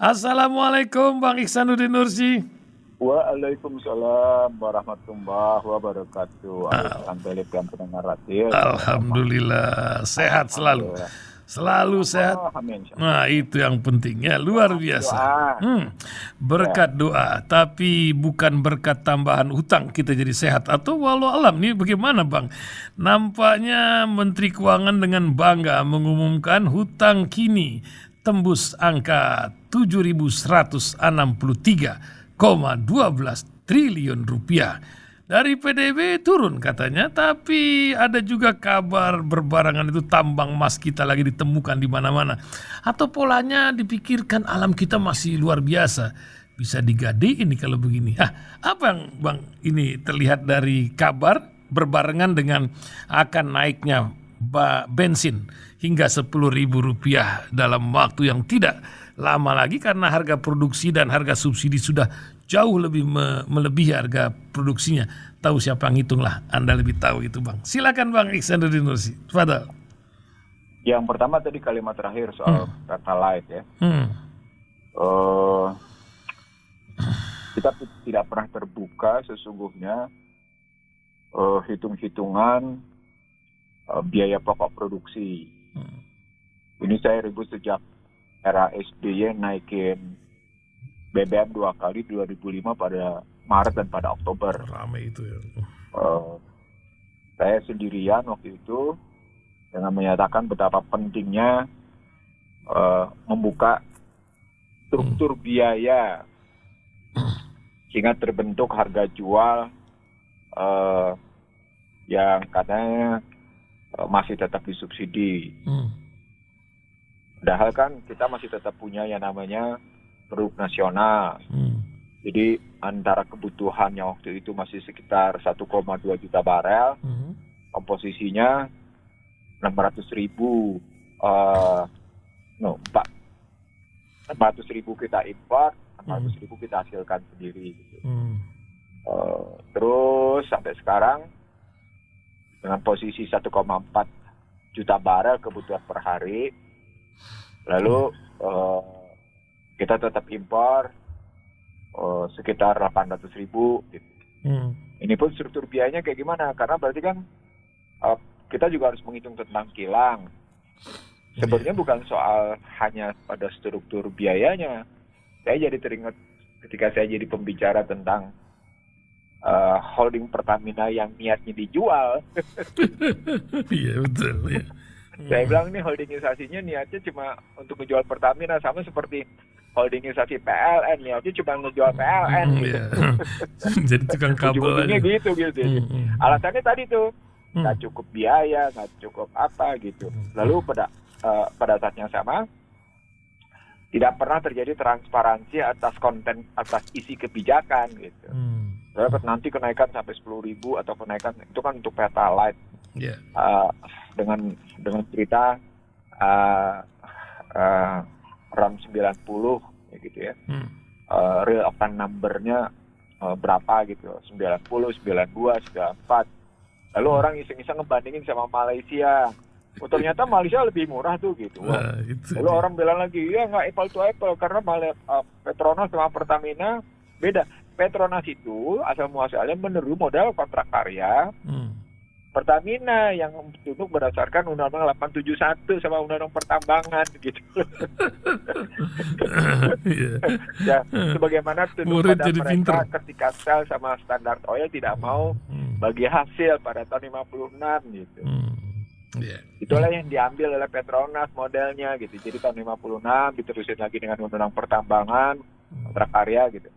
Assalamualaikum Bang Ihsanuddin Nursi. Waalaikumsalam warahmatullahi wabarakatuh. Alhamdulillah yang pendengar radio. Alhamdulillah sehat selalu. Alhamdulillah. Selalu sehat. Amin. Nah, itu yang pentingnya, luar biasa. Berkat doa, tapi bukan berkat tambahan hutang kita jadi sehat. Atau walau alam nih bagaimana Bang? Nampaknya Menteri Keuangan dengan bangga mengumumkan hutang kini tembus angka 7.163,12 triliun rupiah. Dari PDB turun katanya, tapi ada juga kabar berbarangan itu tambang emas kita lagi ditemukan di mana-mana. Atau polanya dipikirkan alam kita masih luar biasa. Bisa digade ini kalau begini. Apa yang Bang ini terlihat dari kabar berbarengan dengan akan naiknya bensin hingga Rp10.000 dalam waktu yang tidak lama lagi karena harga produksi dan harga subsidi sudah jauh lebih melebihi harga produksinya. Tahu siapa yang hitung lah, Anda lebih tahu itu Bang. Silakan Bang Ihsanuddin Nursi. Fadal. Yang pertama tadi kalimat terakhir soal Pertalite ya. Kita tidak pernah terbuka sesungguhnya hitung-hitungan biaya pokok produksi. Ini saya ribut sejak era SBY naikin BBM 2 kali 2005 pada Maret dan pada Oktober. Ramai itu ya. Saya sendirian waktu itu dengan menyatakan betapa pentingnya membuka struktur biaya sehingga terbentuk harga jual yang katanya masih tetap disubsidi. Padahal kan kita masih tetap punya yang namanya produk nasional. Jadi antara kebutuhannya waktu itu masih sekitar 1,2 juta barel, komposisinya 600.000 kita impor, 400.000 kita hasilkan sendiri. Gitu. Terus sampai sekarang dengan posisi 1,4 juta barel kebutuhan per hari, lalu kita tetap impor sekitar 800.000 gitu. Ini pun struktur biayanya kayak gimana? Karena berarti kan kita juga harus menghitung tentang kilang. Sebenarnya bukan soal hanya pada struktur biayanya. Saya jadi teringat ketika saya jadi pembicara tentang holding Pertamina yang niatnya dijual. Iya betul ya. Saya bilang ini holdingisasinya niatnya cuma untuk menjual Pertamina, sama seperti holdingisasi PLN niatnya cuma menjual PLN gitu. Jadi tukang kabel aja. gitu. Alasannya tadi tuh nggak cukup biaya, nggak cukup apa gitu. Lalu pada saat yang sama tidak pernah terjadi transparansi atas konten, atas isi kebijakan gitu. Lalu nanti kenaikan sampai 10.000 atau kenaikan itu kan untuk Pertalite. Dengan cerita RAM 90 ya gitu ya. Real octane number-nya berapa gitu, 90, 92, 94. Lalu orang iseng-iseng ngebandingin sama Malaysia. Ternyata Malaysia lebih murah tuh gitu. Lalu orang bilang lagi, ya nggak apple to apple karena Petronas sama Pertamina beda. Petronas itu asal muasalnya meneru modal kontrak karya. Pertamina yang tunduk berdasarkan Undang-Undang 871 sama Undang-Undang Pertambangan gitu. Ya, sebagaimana tunduk pada mereka ketika Shell sama Standard Oil tidak mau bagi hasil pada tahun 56 gitu. Itulah yang diambil oleh Petronas modelnya gitu. Jadi tahun 56 diterusin lagi dengan Undang-Undang Pertambangan, kontrak karya gitu.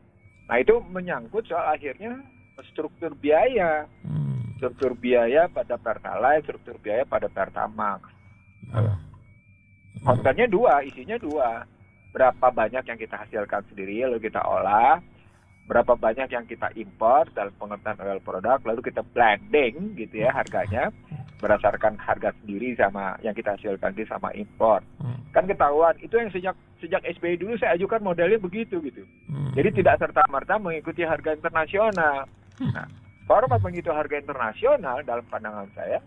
Nah itu menyangkut soal akhirnya struktur biaya. Struktur biaya pada Pertalite, struktur biaya pada Pertamax. Kontennya dua, isinya dua. Berapa banyak yang kita hasilkan sendiri, lalu kita olah. Berapa banyak yang kita impor dalam pengertian oil product, lalu kita blending gitu ya harganya. Berdasarkan harga sendiri sama yang kita hasilkan di sama impor. Kan ketahuan, itu yang sejak SBY dulu saya ajukan modelnya begitu gitu. Jadi tidak serta-merta mengikuti harga internasional. Nah, format mengikuti harga internasional dalam pandangan saya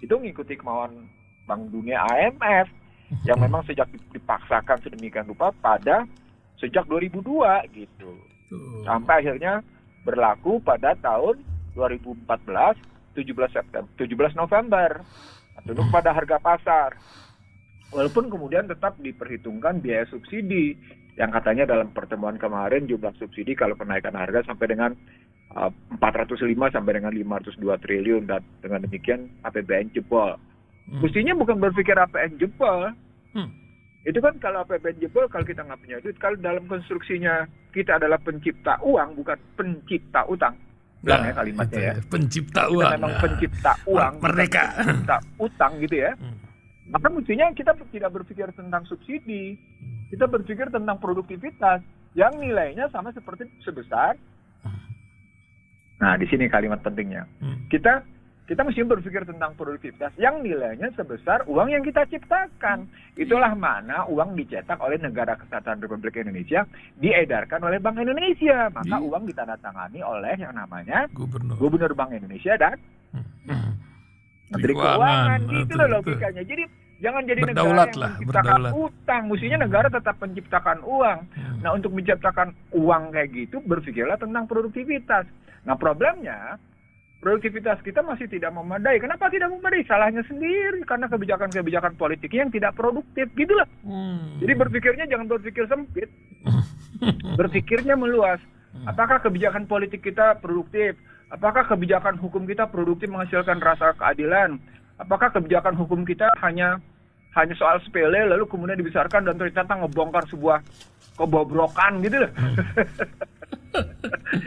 itu mengikuti kemauan Bank Dunia IMF yang memang sejak dipaksakan sedemikian rupa pada sejak 2002 gitu. Sampai akhirnya berlaku pada tahun 2014 17 November tunduk pada harga pasar. Walaupun kemudian tetap diperhitungkan biaya subsidi yang katanya dalam pertemuan kemarin jumlah subsidi kalau kenaikan harga sampai dengan 405 sampai dengan 502 triliun dan dengan demikian APBN jebol. Mestinya bukan berpikir APBN jebol. Itu kan kalau APBN jebol kalau kita nggak punya duit, kalau dalam konstruksinya kita adalah pencipta uang bukan pencipta utang. Ulang ya kalimatnya ya. Pencipta kita uang. memang pencipta uang, Merdeka. Pencipta utang gitu ya. Maka mestinya kita tidak berpikir tentang subsidi. Kita berpikir tentang produktivitas yang nilainya sama seperti sebesar. Nah, di sini kalimat pentingnya. Kita mesti berpikir tentang produktivitas yang nilainya sebesar uang yang kita ciptakan. Itulah mana uang dicetak oleh Negara Kesatuan Republik Indonesia, diedarkan oleh Bank Indonesia. Maka uang ditandatangani oleh yang namanya Gubernur Bank Indonesia dan Menteri Keuangan. Itu loh logikanya. Jadi jangan jadi negara yang menciptakan utang. Mestinya negara tetap menciptakan uang. Nah, untuk menciptakan uang kayak gitu, berpikirlah tentang produktivitas. Nah, problemnya produktivitas kita masih tidak memadai. Kenapa tidak memadai? Salahnya sendiri karena kebijakan-kebijakan politik yang tidak produktif, gitulah. Jadi berpikirnya jangan berpikir sempit, berpikirnya meluas. Apakah kebijakan politik kita produktif? Apakah kebijakan hukum kita produktif menghasilkan rasa keadilan? Apakah kebijakan hukum kita hanya soal sepele lalu kemudian dibesarkan dan ternyata ngebongkar sebuah kebobrokan gitu loh.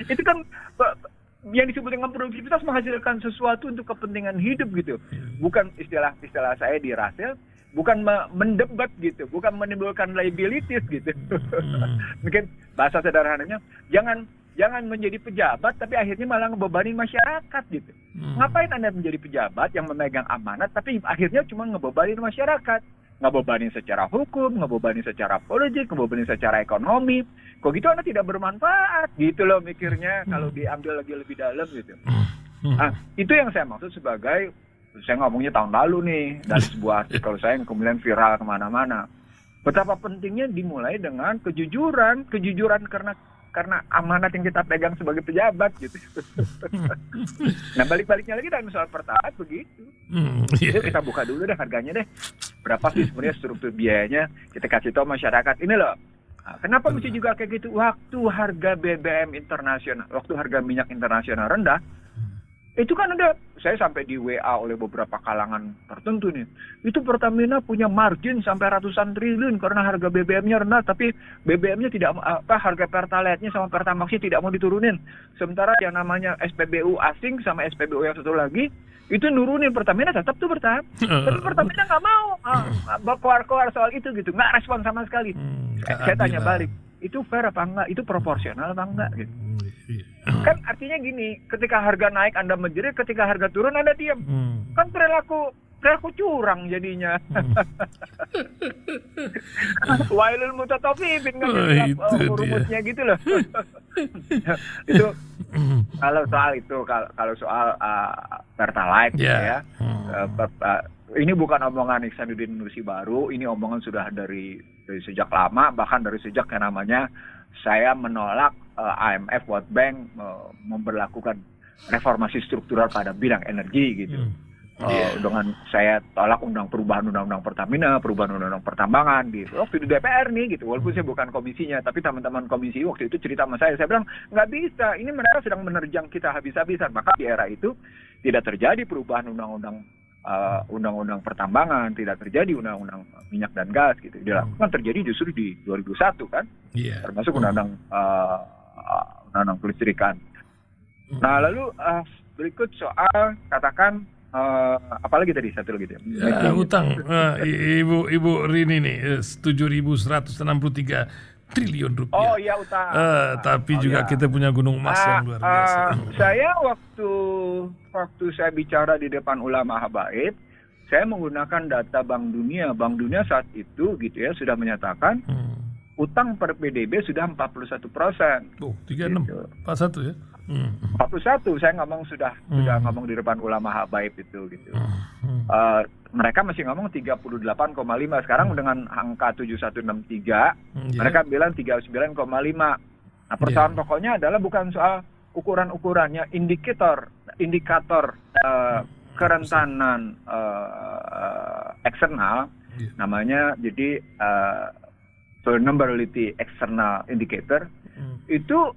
Itu kan yang disebut dengan produktivitas menghasilkan sesuatu untuk kepentingan hidup gitu. Bukan istilah saya di Rasel, bukan mendebat gitu, bukan menimbulkan liabilities gitu. Mungkin bahasa sederhananya, jangan menjadi pejabat tapi akhirnya malah ngebebani masyarakat gitu. Ngapain Anda menjadi pejabat yang memegang amanat tapi akhirnya cuma ngebebani masyarakat? Ngebebani secara hukum, ngebebani secara politik, ngebebani secara ekonomi. Kok gitu Anda tidak bermanfaat gitu loh mikirnya kalau diambil lagi lebih dalam gitu. Nah, itu yang saya maksud sebagai, saya ngomongnya tahun lalu nih dari sebuah artikel saya yang kemudian viral kemana-mana. Betapa pentingnya dimulai dengan kejujuran karena amanat yang kita pegang sebagai pejabat gitu. Nah, balik-baliknya lagi dalam soal pertalite begitu. Yuk kita buka dulu deh harganya deh. Berapa sih sebenarnya struktur biayanya? Kita kasih tahu masyarakat ini loh. Nah, kenapa mesti juga kayak gitu? Waktu harga BBM internasional, waktu harga minyak internasional rendah, itu kan ada, saya sampai di WA oleh beberapa kalangan tertentu nih. Itu Pertamina punya margin sampai ratusan triliun karena harga BBM-nya rendah, tapi BBM-nya tidak harga Pertalite-nya sama Pertamax-nya tidak mau diturunin. Sementara yang namanya SPBU asing sama SPBU yang satu lagi itu nurunin, Pertamina tetap tuh bertahan. Tapi Pertamina nggak mau keluar soal itu gitu, nggak respon sama sekali. Saya tanya balik, itu fair apa enggak? Itu proporsional apa enggak? Gitu. Kan artinya gini, ketika harga naik Anda menjerit, ketika harga turun Anda diam. Kan perilaku curang jadinya. Wailul mutataffifin kan rumusnya gitu loh. Itu kalau soal Pertalite ya. Ini bukan omongan Ihsanuddin Nursi baru, ini omongan sudah dari sejak lama, bahkan dari sejak yang namanya saya menolak IMF World Bank memberlakukan reformasi struktural pada bidang energi gitu. Dengan saya tolak perubahan undang-undang Pertamina, perubahan undang-undang pertambangan gitu. Waktu di DPR nih gitu, walaupun saya bukan komisinya, tapi teman-teman komisi waktu itu cerita sama saya bilang nggak bisa, ini mereka sedang menerjang kita habis-habisan. Maka di era itu tidak terjadi perubahan undang-undang pertambangan, tidak terjadi undang-undang minyak dan gas gitu. Dilakukan terjadi justru di 2001 kan, termasuk undang-undang kelistrikan. Nah lalu berikut soal katakan apalagi tadi satu lagi ya. Utang Ibu Rini nih 7.163 triliun rupiah. Oh iya utang. Tapi juga kita punya gunung emas yang luar biasa. Saya waktu saya bicara di depan ulama habaib, saya menggunakan data Bank Dunia. Bank Dunia saat itu gitu ya sudah menyatakan utang per PDB sudah 41%. 36, 41 ya? 41 saya ngomong sudah ngomong di depan ulama habaib itu gitu. Mereka masih ngomong 38,5. Sekarang dengan angka 7163 mereka bilang 39,5. Nah, persoalan pokoknya adalah bukan soal ukuran-ukurannya, indikator kerentanan eksternal namanya. Jadi vulnerability external indicator itu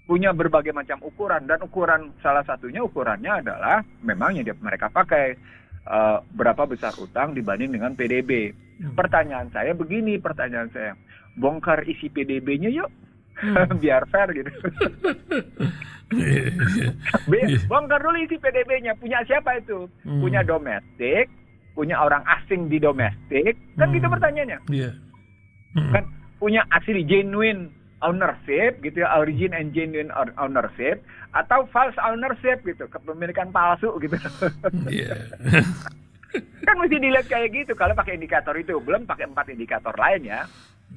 punya berbagai macam ukuran, dan salah satunya ukurannya adalah memang yang mereka pakai berapa besar utang dibanding dengan PDB. Pertanyaan saya, bongkar isi PDB-nya yuk. Biar fair gitu. Bongkar dulu isi PDB-nya. Punya siapa itu? Punya domestik, punya orang asing di domestik, kan gitu pertanyaannya. Kan punya asli genuine ownership gitu ya, origin and genuine ownership, atau false ownership gitu, kepemilikan palsu gitu. Kan mesti dilihat kayak gitu kalau pakai indikator itu. Belum pakai 4 indikator lain ya.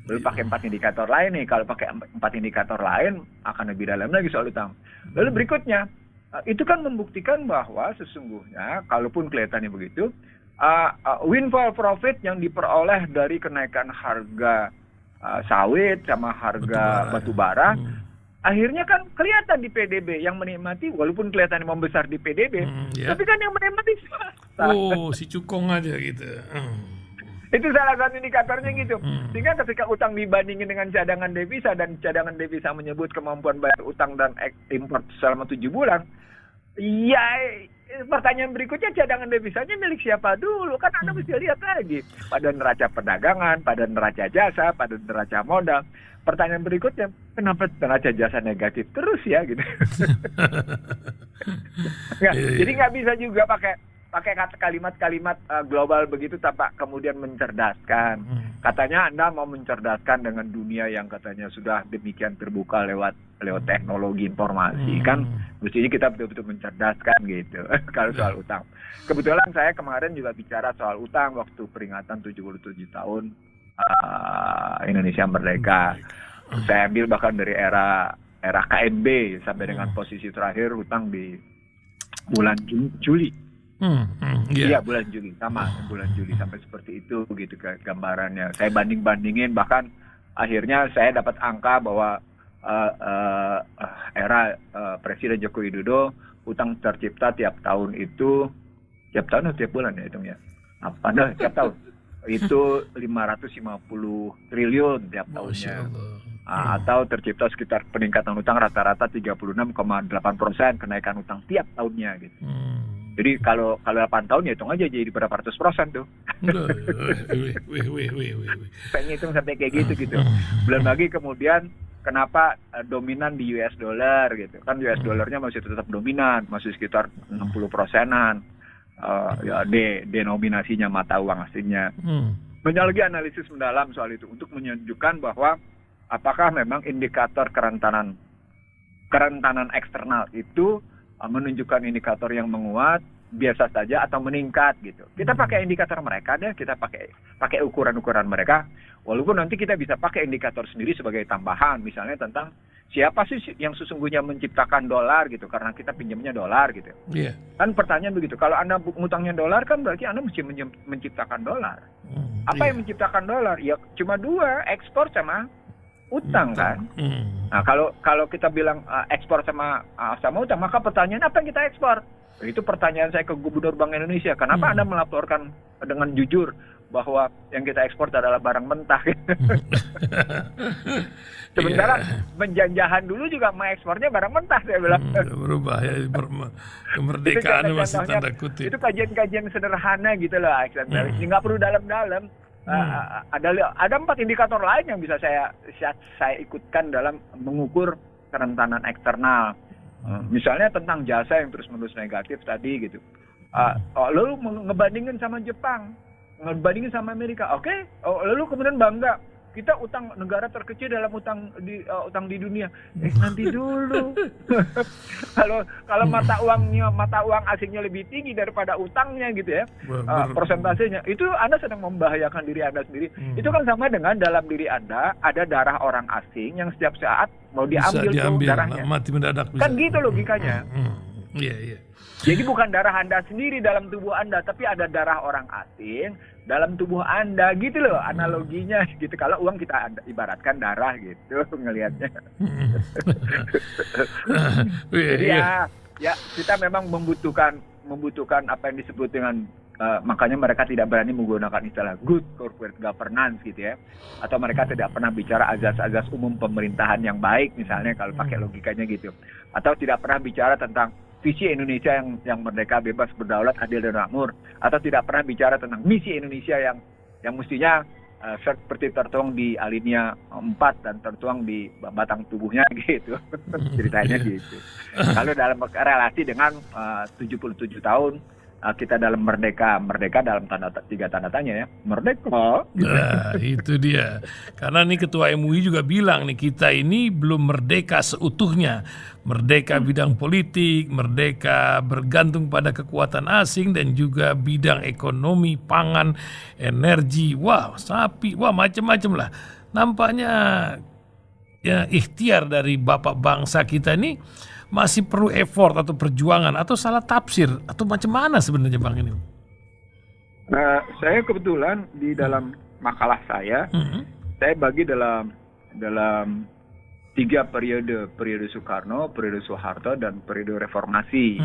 Belum pakai 4 indikator lain nih. Kalau pakai 4 indikator lain akan lebih dalam lagi soal utang. Lalu berikutnya, itu kan membuktikan bahwa sesungguhnya kalaupun kelihatannya begitu, windfall profit yang diperoleh dari kenaikan harga sawit sama harga batu bara, akhirnya kan kelihatan di PDB yang menikmati, walaupun kelihatannya membesar di PDB, tapi kan yang menikmati swasta. Si cukong aja gitu. Itu salah satu indikatornya gitu. Sehingga ketika utang dibandingin dengan cadangan devisa, dan cadangan devisa menyebut kemampuan bayar utang dan import selama 7 bulan, ya pertanyaan berikutnya, cadangan devisanya milik siapa dulu? Kan Anda mesti lihat lagi pada neraca perdagangan, pada neraca jasa, pada neraca modal. Pertanyaan berikutnya, kenapa neraca jasa negatif terus ya gitu? Jadi nggak bisa juga pakai kalimat-kalimat global begitu tanpa kemudian mencerdaskan. Katanya Anda mau mencerdaskan dengan dunia yang katanya sudah demikian terbuka lewat teknologi informasi. Kan mestinya kita betul-betul mencerdaskan gitu. Kalau soal utang. Kebetulan saya kemarin juga bicara soal utang waktu peringatan 77 tahun Indonesia Merdeka. Saya ambil bahkan dari era KMB sampai dengan posisi terakhir utang di bulan Juli. Iya, bulan Juli, sama bulan Juli sampai seperti itu gitu gambarannya. Saya bandingin, bahkan akhirnya saya dapat angka bahwa era Presiden Joko Widodo utang tercipta tiap tahun atau tiap bulan ya hitungnya? Tiap tahun. Itu 550 triliun tiap tahunnya. Atau tercipta sekitar peningkatan utang rata-rata 36,8% kenaikan utang tiap tahunnya gitu. Jadi kalau 8 tahun ya hitung aja jadi berapa ratus % tuh. Saya ngitung sampai kayak gitu. Belum lagi kemudian kenapa dominan di US dollar gitu. Kan US dollarnya masih tetap dominan, masih sekitar 60%-an. Denominasinya mata uang aslinya. Banyak lagi analisis mendalam soal itu untuk menunjukkan bahwa apakah memang indikator kerentanan eksternal itu menunjukkan indikator yang menguat biasa saja atau meningkat gitu. Kita pakai indikator mereka deh, kita pakai ukuran-ukuran mereka. Walaupun nanti kita bisa pakai indikator sendiri sebagai tambahan, misalnya tentang siapa sih yang sesungguhnya menciptakan dolar gitu, karena kita pinjamnya dolar gitu. Kan pertanyaan begitu. Kalau Anda ngutangnya dolar kan berarti Anda mesti menciptakan dolar. Apa yang menciptakan dolar? Ya cuma 2, ekspor sama utang kan. Nah, kalau kita bilang ekspor sama utang, maka pertanyaan apa yang kita ekspor? Itu pertanyaan saya ke Gubernur Bank Indonesia. Kenapa Anda melaporkan dengan jujur bahwa yang kita ekspor adalah barang mentah? Sementara penjajahan dulu juga mengekspornya barang mentah, saya bilang. Berubah ya, kemerdekaan masih tanda kutip. Itu kajian-kajian sederhana gitu loh, Alexander. Nggak perlu dalam-dalam. Ada 4 indikator lain yang bisa saya ikutkan dalam mengukur kerentanan eksternal. Misalnya tentang jasa yang terus-menerus negatif tadi gitu. Lalu ngebandingin sama Jepang, ngebandingin sama Amerika. Oke. Lalu kemudian bangga kita utang negara terkecil dalam utang di dunia. Nanti dulu. kalau mata uang asingnya lebih tinggi daripada utangnya gitu ya, persentasenya, itu Anda sedang membahayakan diri Anda sendiri. Itu kan sama dengan dalam diri Anda ada darah orang asing yang setiap saat mau diambil tuh darahnya. Mati mendadak bisa. Kan gitu logikanya. Iya. Jadi bukan darah Anda sendiri dalam tubuh Anda, tapi ada darah orang asing dalam tubuh Anda gitu loh analoginya gitu. Kalau uang kita ibaratkan darah gitu ngelihatnya. Jadi ya kita memang membutuhkan apa yang disebut dengan makanya mereka tidak berani menggunakan istilah good corporate governance gitu ya, atau mereka tidak pernah bicara azas-azas umum pemerintahan yang baik misalnya kalau pakai logikanya gitu, atau tidak pernah bicara tentang visi Indonesia yang merdeka, bebas, berdaulat, adil dan makmur, atau tidak pernah bicara tentang misi Indonesia yang mestinya seperti tertuang di alinea 4 dan tertuang di batang tubuhnya gitu. Ceritanya gitu. Kalau dalam relasi dengan 77 tahun kita dalam merdeka dalam tiga tanda tanya ya, merdeka. Nah, itu dia. Karena nih Ketua MUI juga bilang nih, kita ini belum merdeka seutuhnya. Merdeka bidang politik, merdeka bergantung pada kekuatan asing, dan juga bidang ekonomi, pangan, energi, macam-macam lah. Nampaknya ya ikhtiar dari Bapak bangsa kita ini masih perlu effort atau perjuangan atau salah tafsir atau macam mana sebenarnya Bang ini? Nah, saya kebetulan di dalam makalah saya bagi dalam 3 periode Soekarno, periode Soeharto, dan periode reformasi.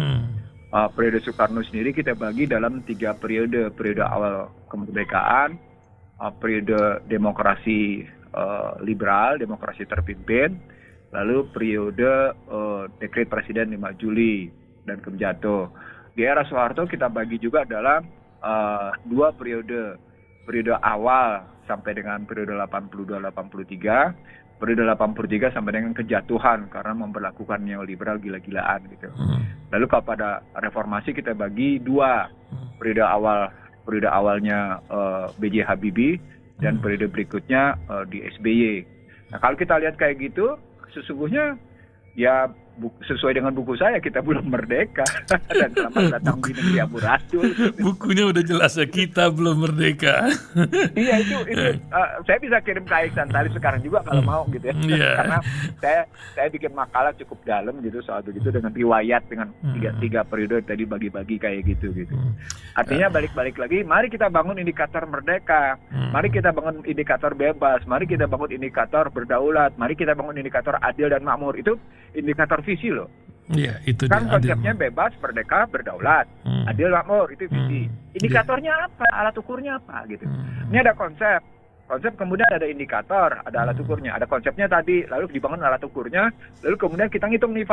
Periode Soekarno sendiri kita bagi dalam 3 periode awal kemerdekaan, periode demokrasi liberal, demokrasi terpimpin, lalu periode dekret Presiden 5 Juli dan Kemjatu. Di era Soeharto kita bagi juga dalam 2 periode awal sampai dengan periode 82-83, periode 83 sampai dengan kejatuhan karena memperlakukan neoliberal gila-gilaan gitu. Lalu kalau pada reformasi kita bagi 2, periode awalnya B.J. Habibie dan periode berikutnya di SBY. Nah kalau kita lihat kayak gitu, sesungguhnya ya sesuai dengan buku saya kita belum merdeka dan selamat datang di negeri amburadul. Bukunya udah jelas ya, kita belum merdeka. Iya itu saya bisa kirim ke Aiksan Talib sekarang juga kalau mau gitu ya. Karena saya bikin makalah cukup dalam gitu soal begitu dengan riwayat dengan tiga periode tadi bagi-bagi kayak gitu. Artinya balik lagi, mari kita bangun indikator merdeka, mari kita bangun indikator bebas, mari kita bangun indikator berdaulat, mari kita bangun indikator adil dan makmur. Itu indikator visi loh. Iya, itu kan konsepnya bebas, merdeka, berdaulat, adil, makmur, itu visi. Indikatornya apa? Alat ukurnya apa gitu. Ini ada konsep kemudian ada indikator, ada alat ukurnya, ada konsepnya tadi, lalu dibangun alat ukurnya, lalu kemudian kita hitung nih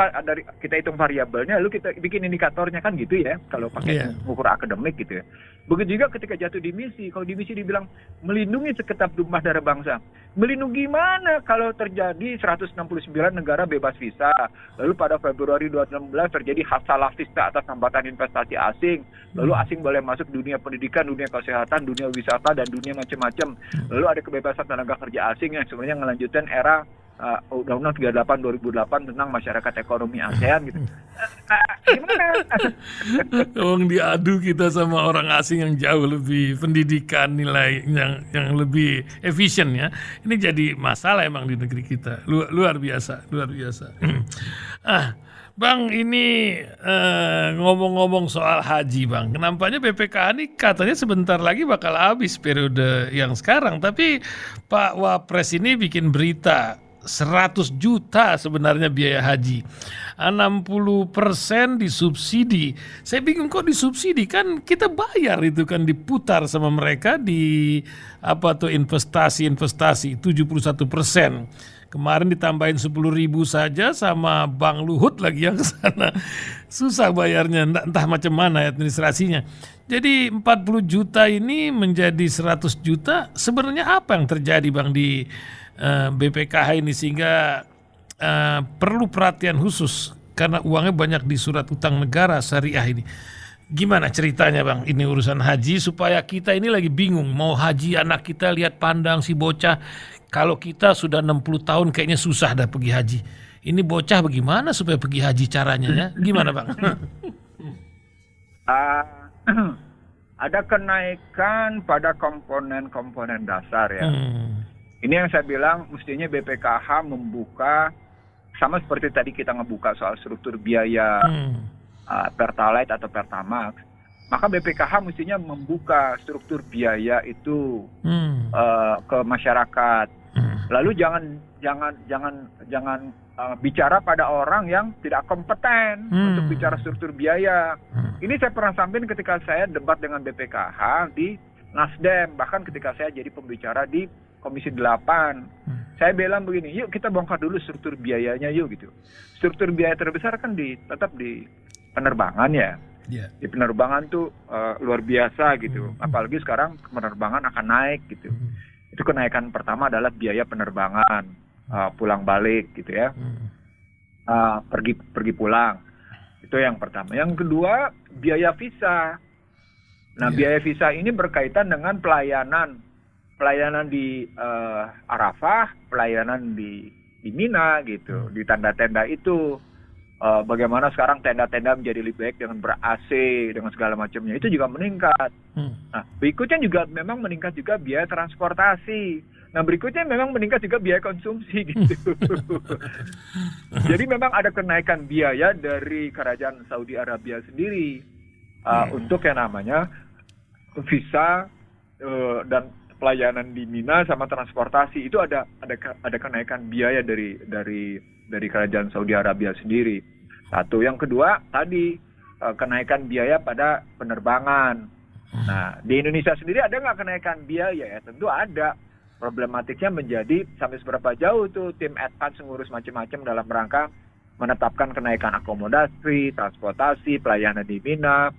kita hitung variabelnya, lalu kita bikin indikatornya, kan gitu ya kalau pakai ukur akademik gitu ya. Begitu juga ketika jatuh di misi, kalau di misi dibilang melindungi segenap rumah darah bangsa. Melindungi mana kalau terjadi 169 negara bebas visa, lalu pada Februari 2016 terjadi hasalah vista atas hambatan investasi asing, lalu asing boleh masuk dunia pendidikan, dunia kesehatan, dunia wisata, dan dunia macam-macam. Lalu ada kebebasan tenaga kerja asing yang sebenarnya melanjutkan era Undang-Undang 38 2008 tentang masyarakat ekonomi ASEAN gitu. Gimana? Tolong diadu kita sama orang asing yang jauh lebih pendidikan, nilai yang lebih efisien ya. Ini jadi masalah emang di negeri kita. Luar biasa. Bang, ini ngomong-ngomong soal haji Bang, nampaknya BPKH ini katanya sebentar lagi bakal habis periode yang sekarang, tapi Pak Wapres ini bikin berita 100 juta sebenarnya biaya haji, 60% disubsidi. Saya bingung kok disubsidi, kan kita bayar itu kan, diputar sama mereka di investasi 71%. Kemarin ditambahin 10.000 saja sama Bang Luhut lagi yang sana. Susah bayarnya, entah macam mana administrasinya. Jadi 40 juta ini menjadi 100 juta. Sebenarnya apa yang terjadi Bang di BPKH ini sehingga perlu perhatian khusus karena uangnya banyak di surat utang negara syariah ini. Gimana ceritanya Bang ini urusan haji supaya kita ini lagi bingung mau haji, anak kita lihat pandang si bocah, kalau kita sudah 60 tahun kayaknya susah dah pergi haji. Ini bocah bagaimana supaya pergi haji caranya ya? Gimana Bang? Ada kenaikan pada komponen-komponen dasar ya. Ini yang saya bilang mestinya BPKH membuka, sama seperti tadi kita ngebuka soal struktur biaya Pertalite atau Pertamax. Maka BPKH mestinya membuka struktur biaya itu ke masyarakat. Lalu jangan bicara pada orang yang tidak kompeten untuk bicara struktur biaya. Ini saya pernah sampaikan ketika saya debat dengan BPKH di Nasdem, bahkan ketika saya jadi pembicara di Komisi 8. Saya bilang begini, yuk kita bongkar dulu struktur biayanya yuk gitu. Struktur biaya terbesar kan tetap di penerbangan ya. Di penerbangan tuh luar biasa gitu. Apalagi sekarang penerbangan akan naik gitu. Itu kenaikan pertama adalah biaya penerbangan, pulang balik gitu ya. Pergi pulang. Itu yang pertama. Yang kedua, biaya visa. Nah, biaya visa ini berkaitan dengan pelayanan di Arafah, pelayanan di Mina gitu, di tenda-tenda itu. Bagaimana sekarang tenda-tenda menjadi lebih baik dengan ber-AC, dengan segala macamnya, itu juga meningkat. Nah, berikutnya juga memang meningkat juga biaya transportasi. Nah, berikutnya memang meningkat juga biaya konsumsi gitu. Jadi memang ada kenaikan biaya dari kerajaan Saudi Arabia sendiri untuk yang namanya visa dan pelayanan di Mina sama transportasi. Itu ada kenaikan biaya dari kerajaan Saudi Arabia sendiri. Satu. Yang kedua tadi kenaikan biaya pada penerbangan. Nah, di Indonesia sendiri ada nggak kenaikan biaya? Ya tentu ada. Problematiknya menjadi sampai seberapa jauh tuh tim advance ngurus macam-macam dalam rangka menetapkan kenaikan akomodasi, transportasi, pelayanan di Mina,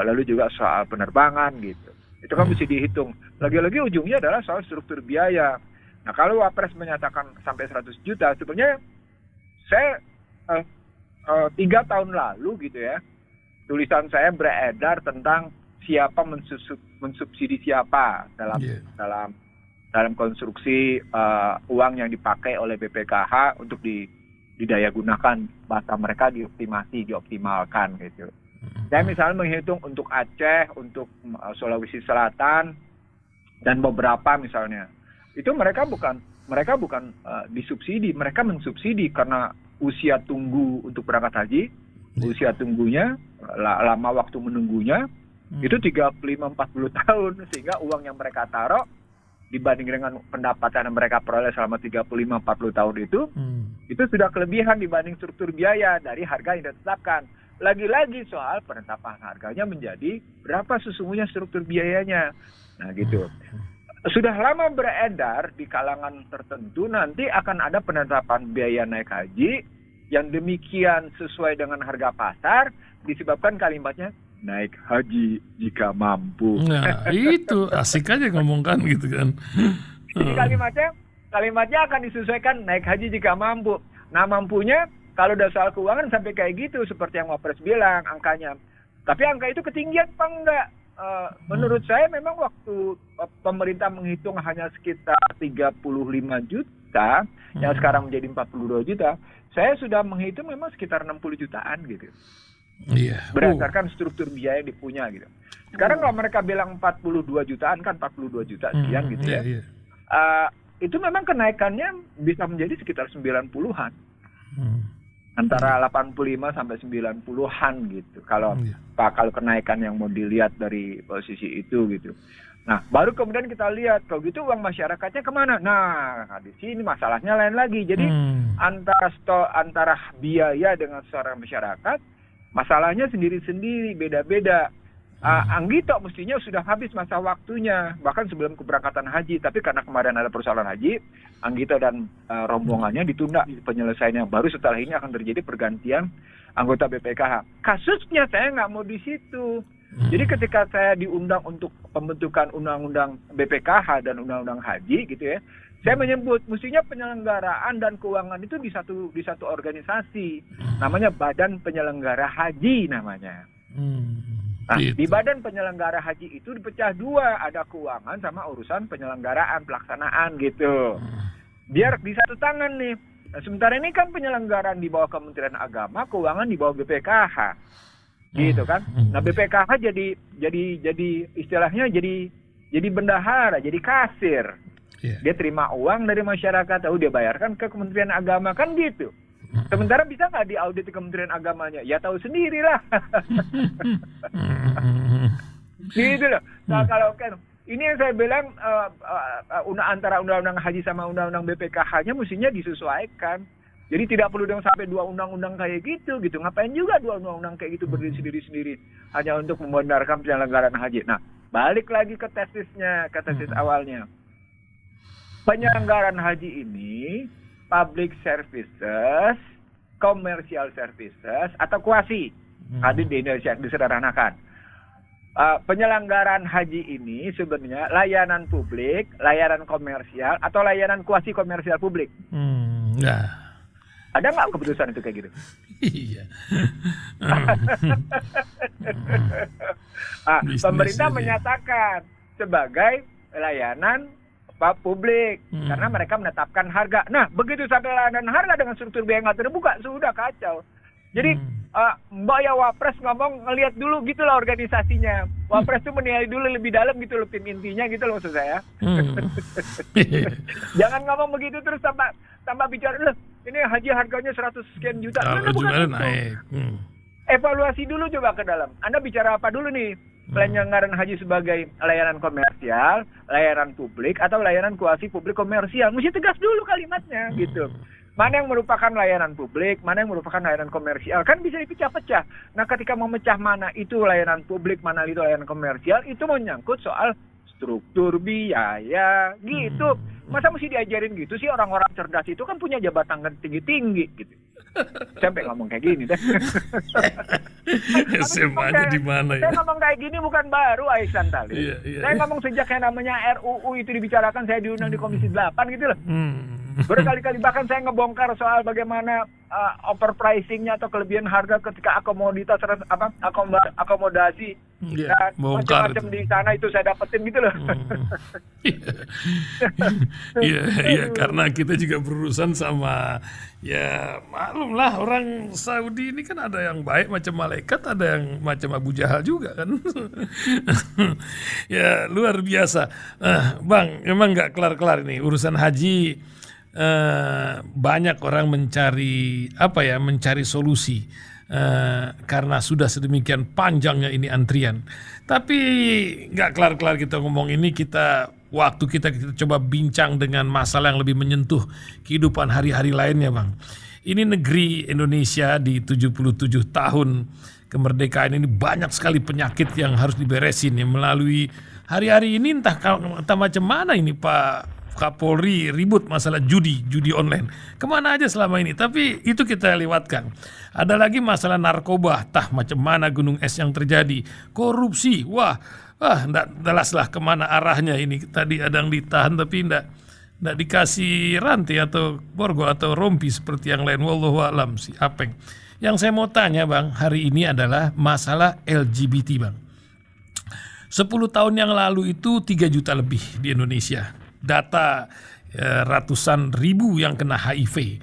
lalu juga soal penerbangan gitu. Itu kan mesti dihitung. Lagi-lagi ujungnya adalah soal struktur biaya. Nah, kalau Wapres menyatakan sampai 100 juta, sebenarnya saya 3 tahun lalu gitu ya, tulisan saya beredar tentang siapa mensubsidi siapa dalam konstruksi uang yang dipakai oleh BPKH untuk didaya gunakan, bahasa mereka dioptimalkan gitu. Saya misalnya menghitung untuk Aceh, untuk Sulawesi Selatan dan beberapa misalnya, itu mereka bukan disubsidi, mereka mensubsidi karena usia tunggu untuk berangkat haji, usia tunggunya lama, waktu menunggunya itu 35-40 tahun, sehingga uang yang mereka taruh dibanding dengan pendapatan yang mereka peroleh selama 35-40 tahun itu sudah kelebihan dibanding struktur biaya dari harga yang ditetapkan. Lagi-lagi soal penetapan harganya menjadi berapa sesungguhnya struktur biayanya. Nah gitu. Sudah lama beredar di kalangan tertentu nanti akan ada penetapan biaya naik haji yang demikian sesuai dengan harga pasar, disebabkan kalimatnya naik haji jika mampu. Nah, itu asik aja ngomongkan gitu kan. Jadi kalimatnya akan disesuaikan naik haji jika mampu. Nah, mampunya kalau udah soal keuangan sampai kayak gitu seperti yang Wapres bilang angkanya. Tapi angka itu ketinggian apa enggak? Menurut saya memang waktu pemerintah menghitung hanya sekitar 35 juta, yang sekarang menjadi 42 juta, saya sudah menghitung memang sekitar 60 jutaan gitu. Iya. Berdasarkan struktur biaya yang dipunya gitu. Sekarang kalau mereka bilang 42 jutaan kan 42 juta sekian gitu ya. Iya. Itu memang kenaikannya bisa menjadi sekitar 90-an. Antara 85 sampai 90-an gitu. Kalau kenaikan yang mau dilihat dari posisi itu gitu. Nah, baru kemudian kita lihat kalau gitu uang masyarakatnya kemana? Nah, di sini masalahnya lain lagi. Jadi antara biaya dengan seorang masyarakat, masalahnya sendiri-sendiri, beda-beda. Anggito mestinya sudah habis masa waktunya, bahkan sebelum keberangkatan haji. Tapi karena kemarin ada persoalan haji, Anggito dan rombongannya ditunda penyelesaiannya. Baru setelah ini akan terjadi pergantian anggota BPKH. Kasusnya saya nggak mau di situ. Jadi ketika saya diundang untuk pembentukan undang-undang BPKH dan undang-undang haji gitu ya, saya menyebut mestinya penyelenggaraan dan keuangan itu di satu organisasi, namanya Badan Penyelenggara Haji namanya. Nah, Gitu. di badan penyelenggara haji itu dipecah dua, ada keuangan sama urusan penyelenggaraan, pelaksanaan gitu. Biar di satu tangan nih. Nah, sementara ini kan penyelenggaraan di bawah Kementerian Agama, keuangan di bawah BPKH. Gitu kan. Nah, BPKH jadi istilahnya jadi bendahara, jadi kasir. Iya. Dia terima uang dari masyarakat, dia bayarkan ke Kementerian Agama, kan gitu. Sementara bisa nggak diaudit di Kementerian Agamanya? Ya tahu sendirilah. Gitu loh. Nah, kalau kan ini yang saya bilang antara undang-undang haji sama undang-undang BPKH-nya mestinya disesuaikan. Jadi tidak perlu dong sampai dua undang-undang kayak gitu. Ngapain juga dua undang-undang kayak gitu berdiri sendiri-sendiri hanya untuk membenarkan penyelenggaraan haji. Nah, balik lagi ke tesis awalnya. Penyelenggaraan haji ini public services, commercial services, atau kuasi. Hadir di Indonesia disederhanakan. Penyelenggaraan haji ini sebenarnya layanan publik, layanan komersial, atau layanan kuasi komersial publik. Nah. Ada nggak keputusan itu kayak gitu? Iya. Pemerintah menyatakan sebagai layanan publik karena mereka menetapkan harga. Nah, begitu sampai layanan harga dengan struktur biaya nggak terbuka, sudah kacau. Jadi Mbak ya Wapres ngomong ngelihat dulu gitu loh organisasinya. Wapres tuh menilai dulu lebih dalam gitu loh tim intinya gitu loh maksud saya. Jangan ngomong begitu terus tambah bicara loh. Ini haji harganya 100 sekian juta. Bukan naik. Evaluasi dulu coba ke dalam. Anda bicara apa dulu nih? Penyelenggaraan haji sebagai layanan komersial, layanan publik, atau layanan kuasi publik komersial. Mesti tegas dulu kalimatnya gitu. Mana yang merupakan layanan publik, mana yang merupakan layanan komersial. Kan bisa dipecah-pecah. Nah, ketika memecah mana itu layanan publik, mana itu layanan komersial, itu menyangkut soal struktur biaya gitu. Masa mesti diajarin gitu sih? Orang-orang cerdas itu kan punya jabatan tinggi-tinggi gitu. Sampai ngomong kayak gini deh. SMA-nya di mana ya? Saya ngomong kayak gini bukan baru, Aisan tadi. Saya ngomong sejak yang namanya RUU itu dibicarakan, saya diundang di Komisi 8 gitu loh. Berkali-kali bahkan saya ngebongkar soal bagaimana overpricing-nya atau kelebihan harga ketika akomodasi dan macam-macam di sana itu saya dapetin gitu loh. Iya, karena kita juga berurusan sama ya maklum lah orang Saudi ini kan ada yang baik macam malaikat, ada yang macam Abu Jahal juga kan. Ya luar biasa. Bang, memang nggak kelar-kelar ini urusan haji. Banyak orang mencari solusi karena sudah sedemikian panjangnya ini antrian. Tapi nggak kelar-kelar kita ngomong ini, kita coba bincang dengan masalah yang lebih menyentuh kehidupan hari-hari lainnya, Bang. Ini negeri Indonesia di 77 tahun kemerdekaan ini banyak sekali penyakit yang harus diberesin ya, melalui hari-hari ini entah macam mana ini Pak Kapolri ribut masalah judi online. Kemana aja selama ini? Tapi itu kita lewatkan. Ada lagi masalah narkoba, macam mana gunung es yang terjadi. Korupsi, enggak jelas lah kemana arahnya ini. Tadi ada yang ditahan tapi enggak dikasih rantai atau borgo atau rompi seperti yang lain. Wallahu a'lam si Apeng. Yang saya mau tanya Bang, hari ini adalah masalah LGBT Bang. 10 tahun yang lalu itu 3 juta lebih di Indonesia. Data ratusan ribu yang kena HIV.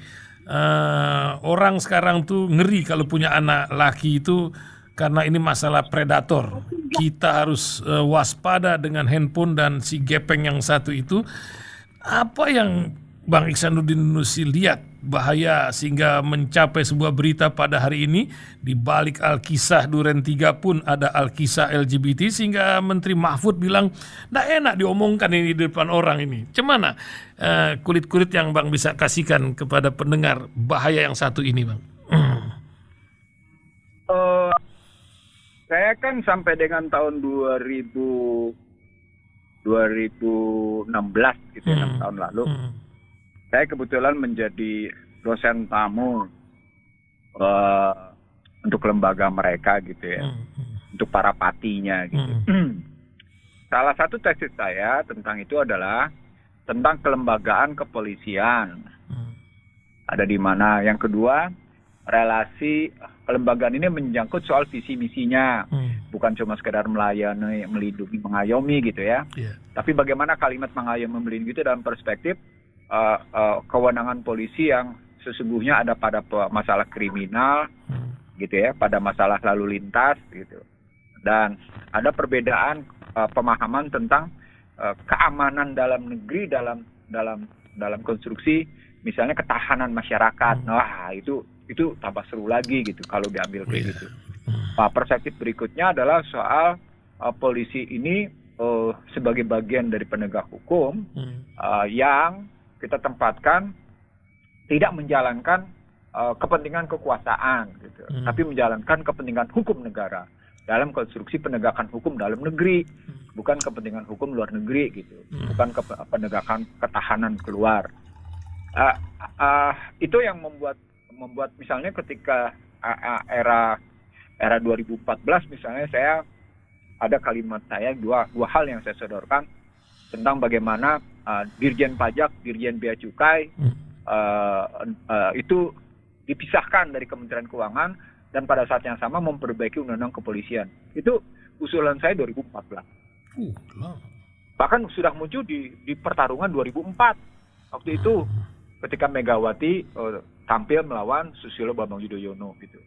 Orang sekarang tuh ngeri kalau punya anak laki itu karena ini masalah predator. Kita harus waspada dengan handphone dan si gepeng yang satu itu. Apa yang Bang Iksanuddin Nusi lihat bahaya sehingga mencapai sebuah berita pada hari ini, di balik Al-Kisah Duren 3 pun ada Al-Kisah LGBT, sehingga Menteri Mahfud bilang nggak enak diomongkan ini di depan orang ini. Cemana kulit-kulit yang Bang bisa kasihkan kepada pendengar bahaya yang satu ini Bang? Saya kan sampai dengan tahun 2016 gitu ya, 6 tahun lalu. Saya kebetulan menjadi dosen tamu untuk lembaga mereka gitu ya, untuk para patinya gitu. Salah satu tesis saya tentang itu adalah tentang kelembagaan kepolisian. Ada di mana. Yang kedua, relasi kelembagaan ini menyangkut soal visi misinya, bukan cuma sekedar melayani, melindungi, mengayomi gitu ya. Yeah. Tapi bagaimana kalimat mengayomi, melindungi itu dalam perspektif kewenangan polisi yang sesungguhnya ada pada masalah kriminal, gitu ya, pada masalah lalu lintas gitu. Dan ada perbedaan pemahaman tentang keamanan dalam negeri dalam konstruksi misalnya ketahanan masyarakat. Wah, itu tambah seru lagi gitu kalau diambil kayak gitu. Nah, perspektif berikutnya adalah soal polisi ini sebagai bagian dari penegak hukum yang kita tempatkan tidak menjalankan kepentingan kekuasaan gitu, tapi menjalankan kepentingan hukum negara dalam konstruksi penegakan hukum dalam negeri, bukan kepentingan hukum luar negeri gitu, bukan penegakan ketahanan keluar. Itu yang membuat misalnya ketika era 2014 misalnya, saya ada kalimat saya dua hal yang saya sodorkan tentang bagaimana Dirjen Pajak, Dirjen Bea Cukai itu dipisahkan dari Kementerian Keuangan dan pada saat yang sama memperbaiki undang-undang kepolisian. Itu usulan saya 2014. Bahkan sudah muncul di pertarungan 2004. Waktu itu ketika Megawati tampil melawan Susilo Bambang Yudhoyono gitu.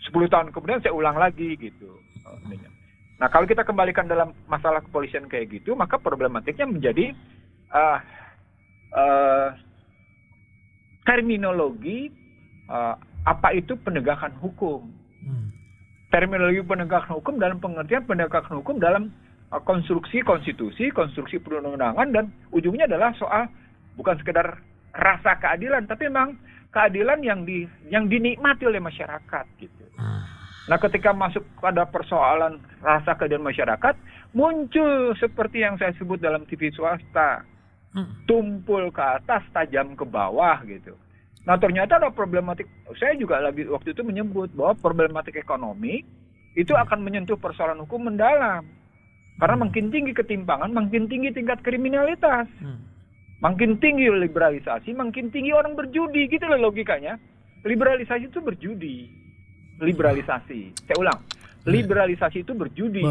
10 tahun kemudian saya ulang lagi gitu. Nah, kalau kita kembalikan dalam masalah kepolisian kayak gitu, maka problematiknya menjadi terminologi apa itu penegakan hukum. Terminologi penegakan hukum dalam pengertian penegakan hukum dalam konstruksi konstitusi, konstruksi perundang-undangan, dan ujungnya adalah soal bukan sekedar rasa keadilan, tapi memang keadilan yang dinikmati oleh masyarakat gitu. Nah, ketika masuk pada persoalan rasa keadilan masyarakat, muncul seperti yang saya sebut dalam TV swasta, tumpul ke atas, tajam ke bawah gitu. Nah, ternyata ada problematik. Saya juga lagi waktu itu menyebut bahwa problematik ekonomi itu akan menyentuh persoalan hukum mendalam. Karena makin tinggi ketimpangan, makin tinggi tingkat kriminalitas. Makin tinggi liberalisasi, makin tinggi orang berjudi. Gitu loh logikanya. Liberalisasi itu berjudi. Liberalisasi. Saya ulang. Liberalisasi itu berjudi.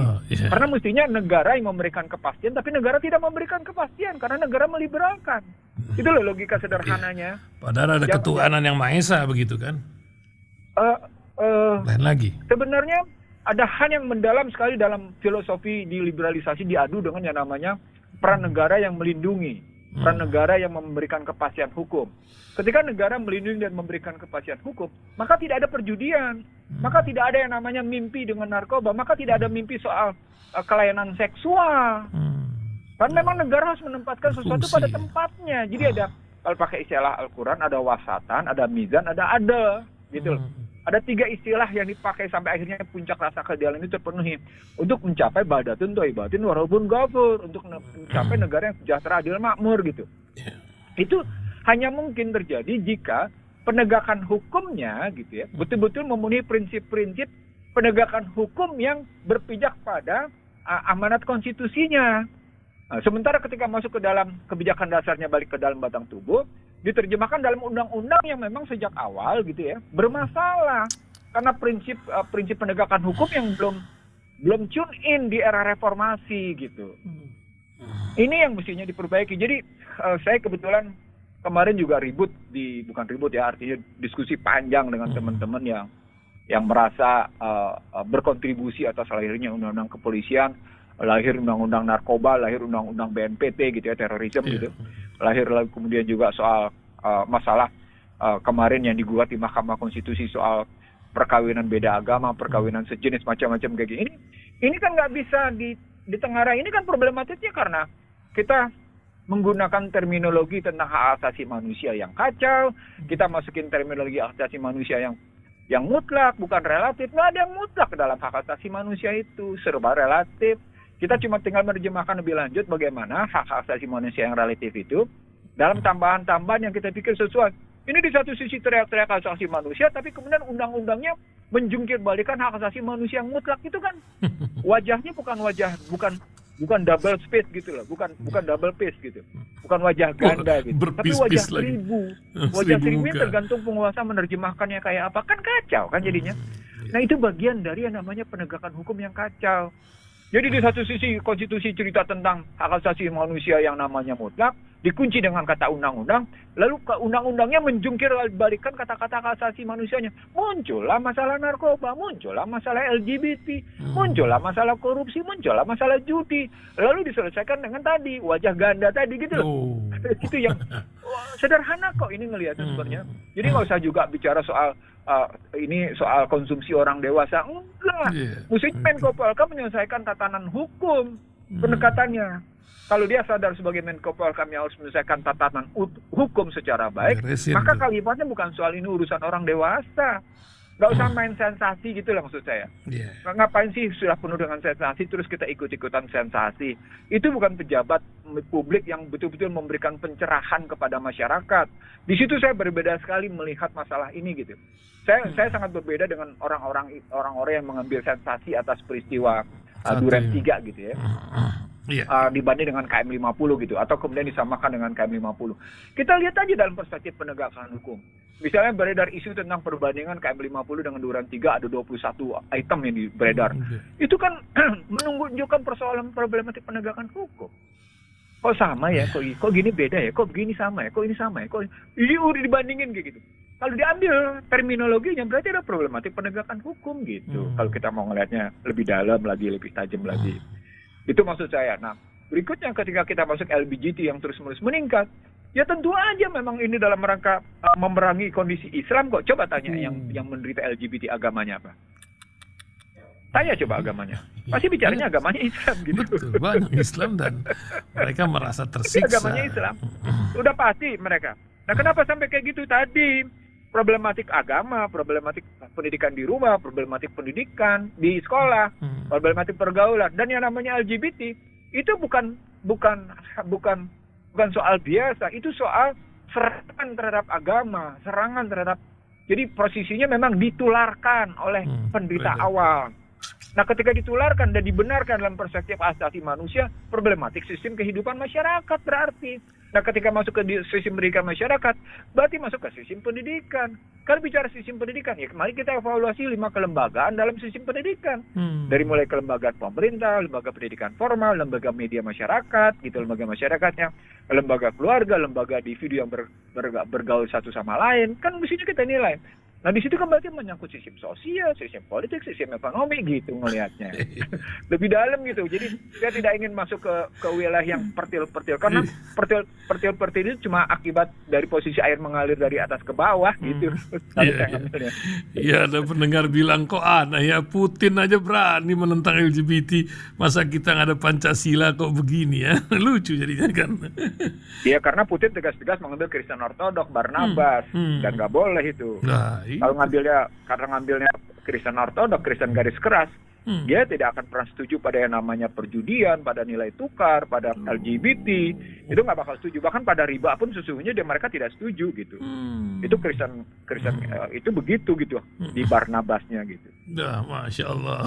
Karena mestinya negara yang memberikan kepastian, tapi negara tidak memberikan kepastian karena negara meliberalkan. Itu loh logika sederhananya. Padahal ada ketuhanan yang Maha Esa begitu kan? Lain lagi. Sebenarnya ada hal yang mendalam sekali dalam filosofi di liberalisasi diadu dengan yang namanya peran negara yang melindungi, peran negara yang memberikan kepastian hukum. Ketika negara melindungi dan memberikan kepastian hukum, maka tidak ada perjudian, maka tidak ada yang namanya mimpi dengan narkoba, maka tidak ada mimpi soal kelainan seksual. Karena memang negara harus menempatkan sesuatu pada tempatnya. Jadi ada, kalau pakai istilah Al-Quran, ada wasatan, ada mizan, ada adil, gitu loh. Ada 3 istilah yang dipakai sampai akhirnya puncak rasa keadilan itu terpenuhi untuk mencapai badatun thayyibatun wa rabbun ghafur, untuk mencapai negara yang sejahtera, adil, makmur gitu. Itu hanya mungkin terjadi jika penegakan hukumnya gitu ya betul-betul memenuhi prinsip-prinsip penegakan hukum yang berpijak pada amanat konstitusinya. Sementara ketika masuk ke dalam kebijakan dasarnya, balik ke dalam batang tubuh, diterjemahkan dalam undang-undang yang memang sejak awal gitu ya bermasalah karena prinsip penegakan hukum yang belum tune in di era reformasi gitu. Ini yang mestinya diperbaiki. Jadi saya kebetulan kemarin juga bukan ribut ya, artinya diskusi panjang dengan teman-teman yang merasa berkontribusi atas lahirnya undang-undang kepolisian, lahir undang-undang narkoba, lahir undang-undang BNPT gitu ya, terorisme gitu. Lahir lagi kemudian juga soal masalah kemarin yang digugat di Mahkamah Konstitusi soal perkawinan beda agama, perkawinan sejenis, macam-macam kayak gini. Ini kan nggak bisa ditengarai. Ini kan problematiknya karena kita menggunakan terminologi tentang hak asasi manusia yang kacau, kita masukin terminologi hak asasi manusia yang mutlak, bukan relatif. Nggak ada yang mutlak dalam hak asasi manusia itu, serba relatif. Kita cuma tinggal menerjemahkan lebih lanjut bagaimana hak asasi manusia yang relatif itu dalam tambahan-tambahan yang kita pikir sesuai. Ini di satu sisi teriak-teriak hak asasi manusia, tapi kemudian undang-undangnya menjungkir balikan hak asasi manusia yang mutlak. Itu kan wajahnya bukan bukan double space gitu loh, bukan double pace gitu, bukan wajah ganda gitu, tapi wajah seribu, wajah seribu yang tergantung penguasa menerjemahkannya kayak apa, kan kacau kan jadinya. Nah itu bagian dari yang namanya penegakan hukum yang kacau. Jadi di satu sisi konstitusi cerita tentang hak asasi manusia yang namanya mutlak, dikunci dengan kata undang-undang, lalu ke undang-undangnya menjungkir balikan kata-kata hak asasi manusianya. Muncullah masalah narkoba, muncullah masalah LGBT, muncullah masalah korupsi, muncullah masalah judi. Lalu diselesaikan dengan tadi, wajah ganda tadi gitu loh. Itu yang sederhana kok ini ngelihatnya sebenarnya. Jadi nggak usah juga bicara soal ini soal konsumsi orang dewasa, enggak. Mestinya Menko Polhukam menyelesaikan tatanan hukum pendekatannya. Kalau dia sadar sebagai Menko Polhukam yang harus menyelesaikan tatanan hukum secara baik, maka kalimatnya bukan soal ini urusan orang dewasa. Nggak usah main sensasi gitu lah maksud saya. Ngapain sih sudah penuh dengan sensasi terus kita ikut-ikutan sensasi. Itu bukan pejabat publik yang betul-betul memberikan pencerahan kepada masyarakat. Di situ saya berbeda sekali melihat masalah ini gitu. Saya sangat berbeda dengan orang-orang yang mengambil sensasi atas peristiwa Duren 3 gitu ya. Dibanding dengan KM 50 gitu, atau kemudian disamakan dengan KM 50. Kita lihat aja dalam perspektif penegakan hukum. Misalnya beredar isu tentang perbandingan KM 50 dengan Duren 3 ada 21 item yang beredar. Itu kan menunjukkan persoalan problematik penegakan hukum. Kok sama ya? Kok gini beda ya? Kok begini sama ya? Kok ini sama ya? Kok ini udah dibandingin kayak gitu. Kalau diambil terminologinya berarti ada problematik penegakan hukum gitu. Kalau kita mau ngelihatnya lebih dalam lagi, lebih tajam lagi. Itu maksud saya. Nah, berikutnya ketika kita masuk LGBT yang terus-menerus meningkat, ya tentu aja memang ini dalam rangka memerangi kondisi Islam kok. Coba tanya yang menderita LGBT agamanya apa? Tanya coba agamanya. Pasti bicaranya agamanya Islam gitu. Betul, banyak Islam dan mereka merasa tersiksa. Agamanya Islam. Udah pasti mereka. Nah, kenapa sampai kayak gitu tadi? Problematik agama, problematik pendidikan di rumah, problematik pendidikan di sekolah, problematik pergaulan, dan yang namanya LGBT itu bukan soal biasa, itu soal serangan terhadap agama, serangan terhadap. Jadi posisinya memang ditularkan oleh penderita awal. Nah, ketika ditularkan dan dibenarkan dalam perspektif asasi manusia, problematik sistem kehidupan masyarakat berarti. Nah, ketika masuk ke sistem pendidikan masyarakat, berarti masuk ke sistem pendidikan. Kalau bicara sistem pendidikan, ya mari kita evaluasi 5 kelembagaan dalam sistem pendidikan. Dari mulai kelembagaan pemerintah, lembaga pendidikan formal, lembaga media masyarakat, gitu, lembaga masyarakatnya, lembaga keluarga, lembaga individu yang bergaul satu sama lain. Kan mestinya kita nilai. Nah, di situ kan berarti menyangkut sistem sosial, sistem politik, sistem ekonomi gitu ngelihatnya. Lebih dalam gitu. Jadi saya tidak ingin masuk ke wilayah yang pertil-pertil karena pertil-pertil itu cuma akibat dari posisi air mengalir dari atas ke bawah gitu. Iya, ada pendengar bilang kok aneh ya, Putin aja berani menentang LGBT, masa kita nggak ada Pancasila kok begini ya. Lucu jadinya kan. Iya, karena Putin tegas-tegas mengambil Kristen Ortodok, Barnabas, dan nggak boleh itu. Kalau ngambilnya Kristen Ortodok, Kristen garis keras, dia tidak akan pernah setuju pada yang namanya perjudian, pada nilai tukar, pada LGBT. Itu nggak bakal setuju. Bahkan pada riba pun sesungguhnya mereka tidak setuju gitu. Itu Kristen itu begitu gitu di Barnabasnya gitu. Dah, Masya Allah.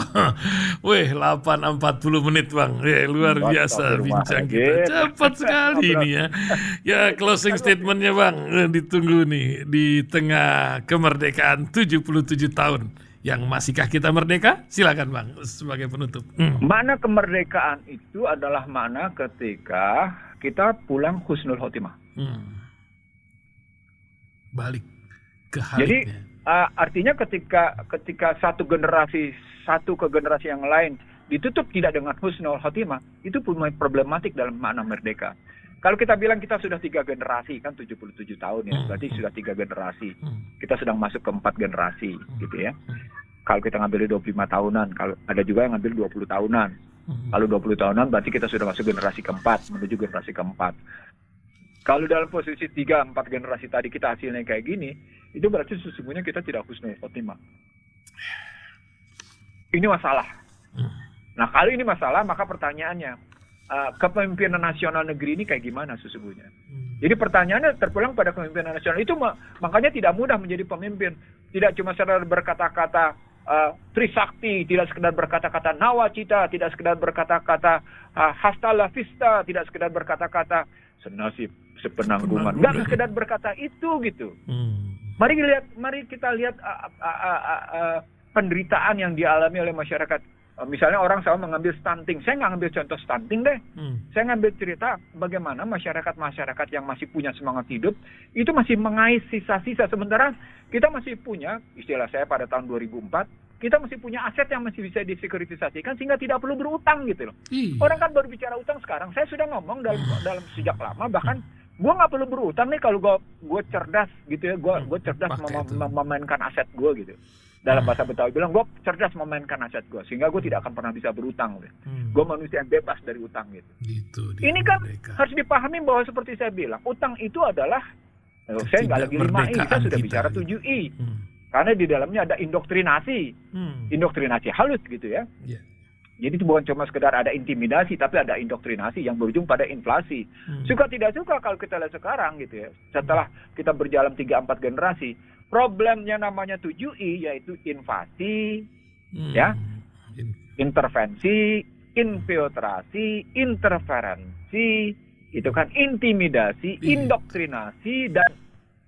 Weh, 8.40 menit Bang. Luar biasa bincang kita. Cepat sekali ini ya. Ya, closing statementnya Bang. Ditunggu nih di tengah kemerdekaan 77 tahun. Yang masihkah kita merdeka? Silakan Bang sebagai penutup. Makna kemerdekaan itu adalah makna ketika kita pulang husnul khotimah. Balik ke haliknya. Jadi artinya ketika satu ke generasi yang lain ditutup tidak dengan husnul khotimah, itu problematik dalam makna merdeka. Kalau kita bilang kita sudah 3 generasi, kan 77 tahun ya, berarti sudah 3 generasi. Kita sedang masuk ke 4 generasi, gitu ya. Kalau kita ngambil 25 tahunan, kalau ada juga yang ngambil 20 tahunan. Kalau 20 tahunan berarti kita sudah masuk generasi keempat, menuju generasi keempat. Kalau dalam posisi 3-4 generasi tadi kita hasilnya kayak gini, itu berarti sesungguhnya kita tidak husnul khotimah. Ini masalah. Nah, kalau ini masalah, maka pertanyaannya, kepemimpinan nasional negeri ini kayak gimana sesungguhnya? Jadi pertanyaannya terpulang pada kepemimpinan nasional itu, makanya tidak mudah menjadi pemimpin. Tidak cuma sekedar berkata-kata Trisakti, tidak sekedar berkata-kata nawacita, tidak sekedar berkata-kata hasta la vista, tidak sekedar berkata-kata senasib sepenanggungan, nggak sekedar berkata itu gitu. Mari kita lihat penderitaan yang dialami oleh masyarakat. Misalnya orang selalu mengambil stunting. Saya nggak ngambil contoh stunting deh. Saya ngambil cerita bagaimana masyarakat yang masih punya semangat hidup itu masih mengais sisa-sisa. Sementara kita masih punya, istilah saya pada tahun 2004, kita masih punya aset yang masih bisa disekuritisasikan sehingga tidak perlu berutang gitu loh. Orang kan baru bicara utang sekarang. Saya sudah ngomong dalam sejak lama, bahkan gue nggak perlu berutang nih kalau gue cerdas gitu ya. Gue cerdas memainkan aset gue gitu. Dalam bahasa Betawi bilang, gue cerdas memainkan aset gue, sehingga gue tidak akan pernah bisa berutang. Gue manusia yang bebas dari utang gitu. Ini kan harus dipahami bahwa seperti saya bilang, utang itu adalah, saya nggak lagi 5I, saya sudah bicara 7I. Karena di dalamnya ada indoktrinasi, indoktrinasi halus gitu ya. Jadi itu bukan cuma sekedar ada intimidasi, tapi ada indoktrinasi yang berujung pada inflasi. Suka tidak suka kalau kita lihat sekarang gitu ya, setelah kita berjalan 3-4 generasi, problemnya namanya 7I, yaitu invasi, ya, intervensi, infiltrasi, interferensi, itu kan intimidasi, indoktrinasi, dan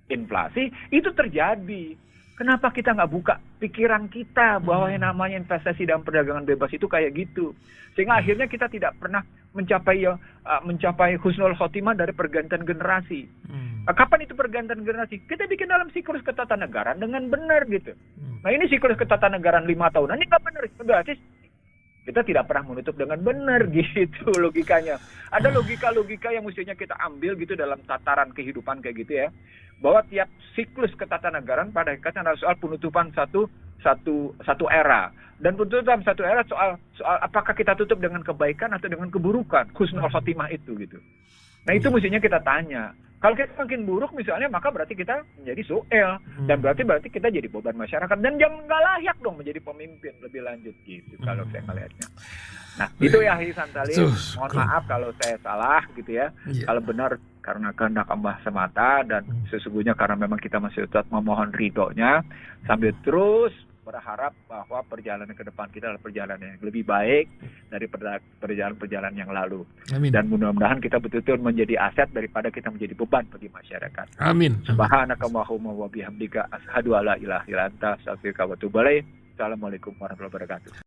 inflasi, itu terjadi. Kenapa kita nggak buka pikiran kita bahwa yang namanya investasi dan perdagangan bebas itu kayak gitu? Sehingga akhirnya kita tidak pernah mencapai husnul khotimah dari pergantian generasi. Kapan itu pergantian generasi? Kita bikin dalam siklus ketatanegaraan dengan benar gitu. Nah ini siklus ketatanegaraan 5 tahunan ini nggak benar. Berarti kita tidak pernah menutup dengan benar gitu logikanya. Ada logika-logika yang mestinya kita ambil gitu dalam tataran kehidupan kayak gitu ya. Bahwa tiap siklus ketatanegaraan pada hakikatnya adalah soal penutupan satu era. Dan penutupan satu era soal apakah kita tutup dengan kebaikan atau dengan keburukan. Husnul khotimah itu gitu. Nah itu mestinya kita tanya. Kalau kita makin buruk misalnya, maka berarti kita menjadi soel. Dan berarti kita jadi beban masyarakat. Dan jangan nggak layak dong menjadi pemimpin lebih lanjut gitu. Kalau saya melihatnya. Nah itu ya Hisan Salim. Mohon maaf kalau saya salah gitu ya. Kalau benar karena kehendak Allah semata. Dan sesungguhnya karena memang kita masih tetap memohon ridhonya. Sambil terus berharap bahwa perjalanan ke depan kita adalah perjalanan yang lebih baik dari perjalanan yang lalu. Amin. Dan mudah-mudahan kita betul-betul menjadi aset daripada kita menjadi beban bagi masyarakat. Amin. Subhanakallahumma wa bihamdika asyhadu alla ilaha illa anta astaghfiruka wa atubu ilaik. Assalamualaikum warahmatullahi wabarakatuh.